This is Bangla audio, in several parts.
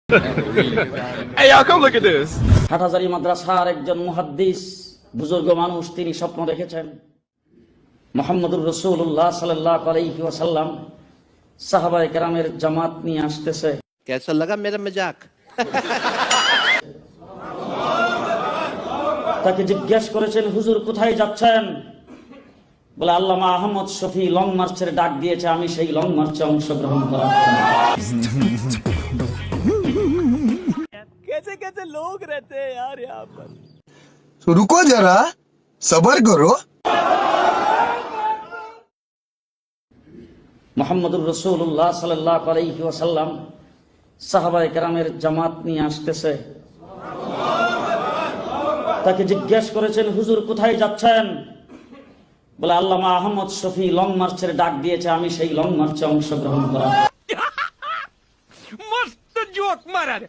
Hey, y'all, come look at this. Hathazari মাদ্রাসার একজন মুহাদ্দিস বুজুর্গ মানুষ, তিনি স্বপ্ন দেখেছেন মুহাম্মদুর রাসূলুল্লাহ সাল্লাল্লাহু আলাইহি ওয়াসাল্লাম সাহাবায়ে কেরামের জামাত নিয়ে আসতেছে। कैसा लगा मेरा मजाक? তাকে জিজ্ঞেস করেছেন, হুজুর কোথায় যাচ্ছেন? বলে, আল্লামা আহমদ শফি লং মার্চের ডাক দিয়েছে, আমি সেই লং মার্চে অংশগ্রহণ করার कैसे कैसे लोग रहते हैं यार यहाँ पर। तो रुको जरा, सबर करो। মুহাম্মদুর রাসূলুল্লাহ সাল্লাল্লাহু আলাইহি ওয়াসাল্লাম সাহাবায়ে কেরামের জামাত নিয়ে আসতেছে। তাকে জিজ্ঞেস করেছেন, হুজুর কোথায় যাচ্ছেন? বলে, আল্লামা আহমদ শফি লং মার্চের ডাক দিয়েছে, আমি সেই লং মার্চে অংশগ্রহণ করার। मस्त जोक मारा रे।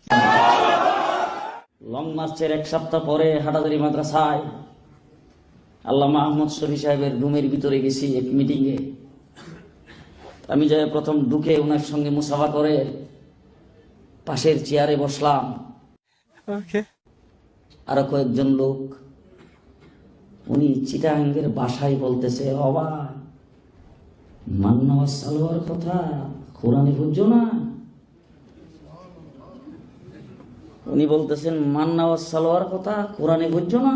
লং মার্চের এক সপ্তাহ পরে হাটহাজারী মাদ্রাসায় আল্লামা আহমদ শফি সাহেবের রুমের ভিতরে গেছি এক মিটিংয়ে। আমি যাই প্রথম ঢুকে ওনার সঙ্গে মুসাফা করে পাশের চেয়ারে বসলাম। আরো কয়েকজন লোক, উনি চিটাগাঙ্গের ভাষায় বলতেছে, অবা মান্না সালোয়ার কথা কোরআনে বুঝছো না? উনি বলতেছেন, মান্না সালোয়ার কথা কোরআনে বুঝছো না?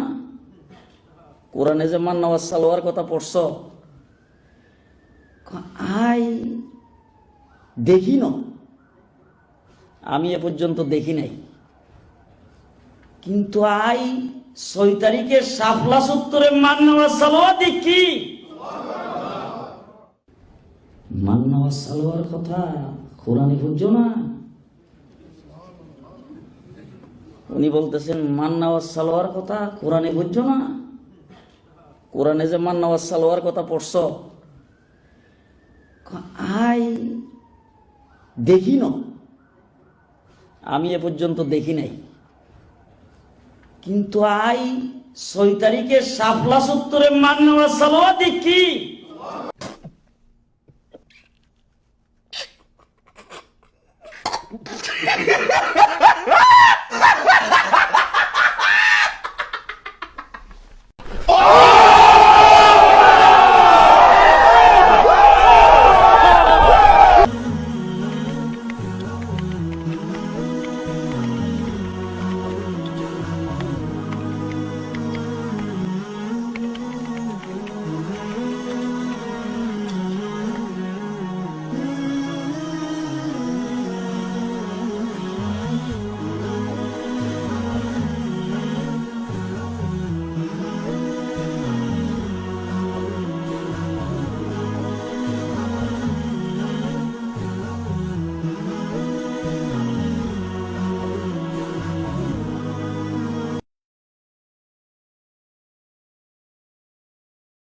কোরআনে যে মান্না সালোয়ার কথা পড়ছো, আই দেখি না, আমি এ পর্যন্ত দেখি নাই, কিন্তু আই 6 তারিখে শাপলা চত্বরে মান্না সালোয়ার দেখি। মান্না সালোয়ার কথা কোরআনে বুঝছো না? উনি বলতেছেন, মান্না সালোয়ার কথা কোরআনে বুঝছো না? কোরআনে যে মান্না সালোয়ার কথা পড়ছো, আই দেখি না, আমি এ পর্যন্ত দেখি নাই, কিন্তু আই 6 তারিখে শাপলা চত্বরে মান্না সালোয়ার দেখি।